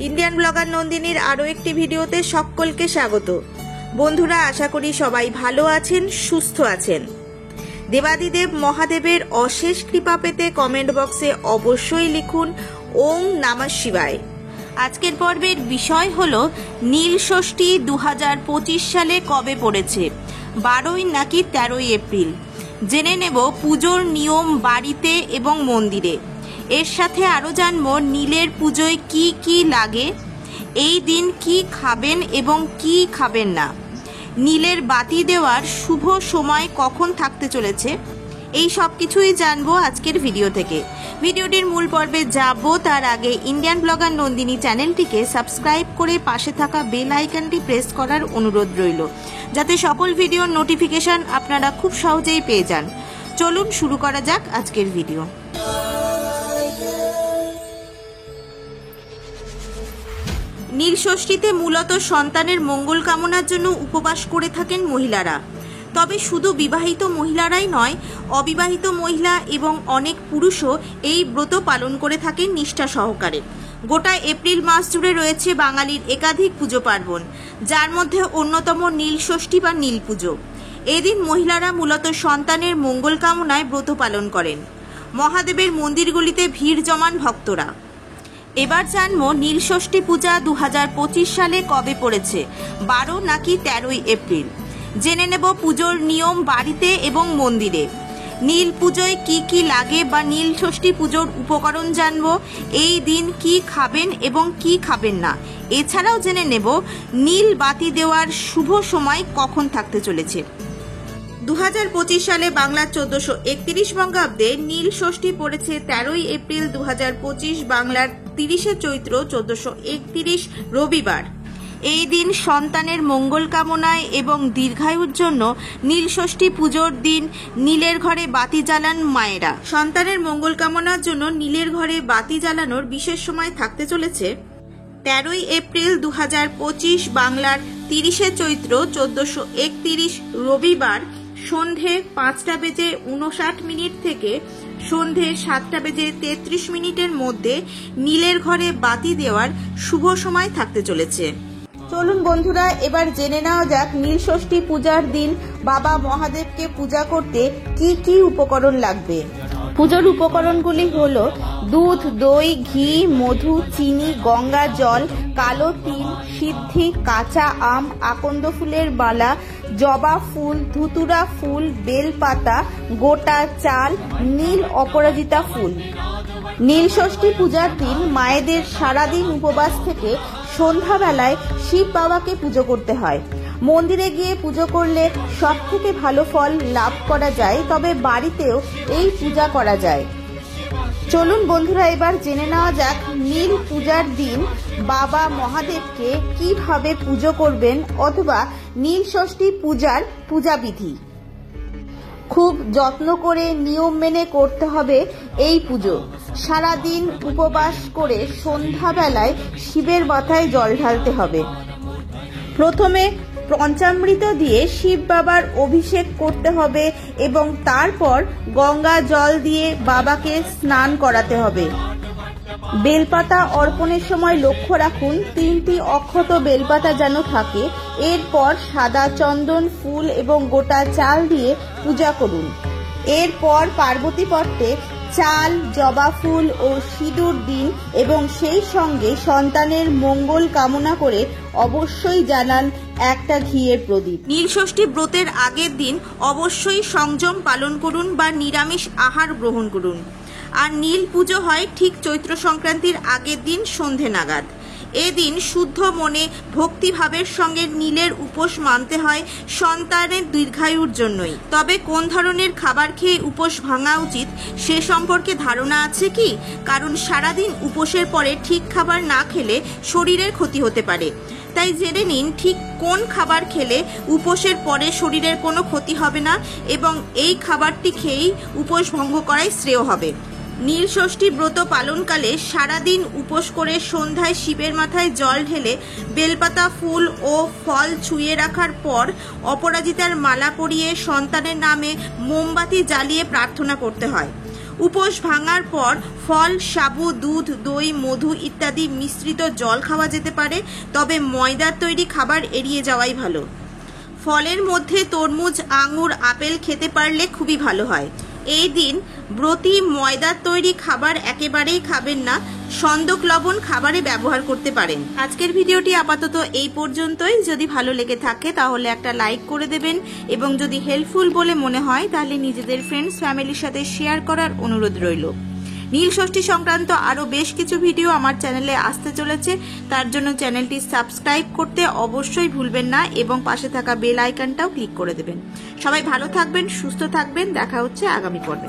Indian blogger নন্দিনীর আরও একটি ভিডিওতে সকলকে স্বাগত। বন্ধুরা, আশা করি সবাই ভালো আছেন, সুস্থ আছেন। দেবাদিদেব মহাদেবের অশেষ কৃপা পেতে কমেন্ট বক্সে অবশ্যই লিখুন ওং নমঃ শিবায়। আজকের পর্বের বিষয় হলো নীল ষষ্ঠী 2025 সালে কবে পড়েছে, 12 নাকি 13 এপ্রিল। জেনে নেব পুজোর নিয়ম বাড়িতে এবং মন্দিরে। এর সাথে আরও জানব নীলের পুজোয় কি কি লাগে, এই দিন কি খাবেন এবং কি খাবেন না, নীলের বাতি দেওয়ার শুভ সময় কখন থাকতে চলেছে, এই সব কিছুই জানবো আজকের ভিডিও থেকে। ভিডিওটির মূল পর্বে যাব তার আগে ইন্ডিয়ান ব্লগার নন্দিনী চ্যানেলটিকে সাবস্ক্রাইব করে পাশে থাকা বেল আইকনটি প্রেস করার অনুরোধ রইল, যাতে সকল ভিডিওর নোটিফিকেশন আপনারা খুব সহজেই পেয়ে যান। চলুন শুরু করা যাক আজকের ভিডিও। নীল ষষ্ঠীতে মূলত সন্তানের মঙ্গল কামনার জন্য উপবাস করে থাকেন মহিলারা। তবে শুধু বিবাহিত মহিলারাই নয়, অবিবাহিত মহিলা এবং অনেক পুরুষও এই ব্রত পালন করে থাকেন নিষ্ঠা সহকারে। গোটা এপ্রিল মাস জুড়ে রয়েছে বাঙালির একাধিক পুজো পার্বণ, যার মধ্যে অন্যতম নীল ষষ্ঠী বা নীল পুজো। এদিন মহিলারা মূলত সন্তানের মঙ্গল কামনায় ব্রত পালন করেন। মহাদেবের মন্দিরগুলিতে ভিড় জমান ভক্তরা। এবার জানবো নীল ষষ্ঠী পূজা 2025 সালে কবে পড়েছে, 12 নাকি 13 এপ্রিল। জেনে নেব পুজোর নিয়ম বাড়িতে এবং মন্দিরে। নীল পুজোয় কি কি লাগে বা নীল ষষ্ঠী পুজোর উপকরণ জানবো, এই দিন কি খাবেন এবং কি খাবেন না। এছাড়াও জেনে নেব নীল বাতি দেওয়ার শুভ সময় কখন থাকতে চলেছে। 2025 সালে বাংলার 1431 বঙ্গাব্দে নীল ষষ্ঠী পড়েছে 13 এপ্রিল 2025, বাংলার 30 চৈত্র 1431 রবিবার। এই দিন সন্তানের মঙ্গল কামনায় এবং দীর্ঘায়ুর জন্য নীল ষষ্ঠী পুজোর দিন নীলের ঘরে বাতি জ্বালান মায়েরা। সন্তানের মঙ্গল কামনার জন্য নীলের ঘরে বাতি জ্বালানোর বিশেষ সময় থাকতে চলেছে 13 এপ্রিল 2025, বাংলার 30 চৈত্র 1431 রবিবার সন্ধে 5:59 থেকে সন্ধে 7:33 মধ্যে নীলের ঘরে বাতি দেওয়ার শুভ সময় থাকতে চলেছে। চলুন বন্ধুরা, এবার জেনে নেওয়া যাক নীল ষষ্ঠী পূজার দিন বাবা মহাদেবকে পূজা করতে কি কি উপকরণ লাগবে। পুজোর উপকরণগুলি হলো দুধ, দই, ঘি, মধু, চিনি, গঙ্গা জল, কালো তিল, সিদ্ধি, কাঁচা আম, আকন্দ ফুলের মালা, জবা ফুল, ধুতুরা ফুল, বেলপাতা, গোটা চাল, নীল অপরাজিতা ফুল। নীল ষষ্ঠী পূজার দিন মায়েদের সারাদিন উপবাস থেকে সন্ধ্যাবেলায় শিব বাবাকে পুজো করতে হয়। মন্দিরে গিয়ে পুজো করলে সব থেকে ভালো ফল লাভ করা যায়, তবে বাড়িতেও এই পূজা করা যায়। চলুন বন্ধুরা, এবার জেনে নেওয়া যাক নীল পূজার দিন বাবা মহাদেবকে কিভাবে পুজো করবেন অথবা নীল ষষ্ঠী পূজার পূজাবিধি। খুব যত্ন করে নিয়ম মেনে করতে হবে এই পুজো। সারাদিন উপবাস করে সন্ধ্যাবেলায় শিবের মাথায় জল ঢালতে হবে। প্রথমে পঞ্চামৃত দিয়ে শিব বাবার অভিষেক করতে হবে এবং তারপর গঙ্গা জল দিয়ে বাবাকে স্নান করাতে হবে। বেলপাতা অর্পণের সময় লক্ষ্য রাখুন 3টি অক্ষত বেলপাতা যেন থাকে। এরপর সাদা চন্দন ফুল এবং গোটা চাল দিয়ে পূজা করুন। এরপর পার্বতী পট্টে চাল, জবা ফুল ও সিঁদুর দিন এবং সেই সঙ্গে সন্তানের মঙ্গল কামনা করে অবশ্যই জানান একটা ঘিয়ের প্রদীপ। নীল ষষ্ঠী ব্রতের আগের দিন অবশ্যই সংযম পালন করুন বা নিরামিষ আহার গ্রহণ করুন। আর নীল পুজো হয় ঠিক চৈত্র সংক্রান্তির আগের দিন সন্ধে নাগাদ। এদিন শুদ্ধ মনে ভক্তিভাবের সঙ্গে নীলের উপোস মানতে হয় সন্তানের দীর্ঘায়ুর জন্যই। তবে কোন ধরনের খাবার খেয়ে উপোস ভাঙা উচিত সে সম্পর্কে ধারণা আছে কি? কারণ সারাদিন উপোসের পরে ঠিক খাবার না খেলে শরীরের ক্ষতি হতে পারে। তাই জেনে নিন ঠিক কোন খাবার খেলে উপোসের পরে শরীরের কোনো ক্ষতি হবে না এবং এই খাবারটি খেয়েই উপোস ভঙ্গ করাই শ্রেয় হবে। নীল ষষ্ঠী ব্রত পালনকালে সারাদিন উপোস করে সন্ধ্যায় শিবের মাথায় জল ঢেলে বেলপাতা ফুল ও ফল ছুঁয়ে রাখার পর অপরাজিতার মালা পরিয়ে সন্তানের নামে মোমবাতি জ্বালিয়ে প্রার্থনা করতে হয়। উপোস ভাঙার পর ফল, সাবু, দুধ, দই, মধু ইত্যাদি মিশ্রিত জল খাওয়া যেতে পারে, তবে ময়দার তৈরি খাবার এড়িয়ে যাওয়াই ভালো। ফলের মধ্যে তরমুজ, আঙুর, আপেল খেতে পারলে খুবই ভালো হয়। এই দিন ব্রতী ময়দার তৈরি খাবার একেবারেই খাবেন না, সন্দক লবণ খাবারে ব্যবহার করতে পারেন। আজকের ভিডিওটি আপাতত এই পর্যন্তই। যদি ভালো লেগে থাকে তাহলে একটা লাইক করে দেবেন এবং যদি হেল্পফুল বলে মনে হয় তাহলে নিজেদের ফ্রেন্ডস ফ্যামিলির সাথে শেয়ার করার অনুরোধ রইল। নীল ষষ্ঠী সংক্রান্ত আরও বেশ কিছু ভিডিও আমার চ্যানেলে আসতে চলেছে, তার জন্য চ্যানেলটি সাবস্ক্রাইব করতে অবশ্যই ভুলবেন না এবং পাশে থাকা বেল আইকনটাও ক্লিক করে দেবেন। সবাই ভালো থাকবেন, সুস্থ থাকবেন, দেখা হচ্ছে আগামী পর্বে।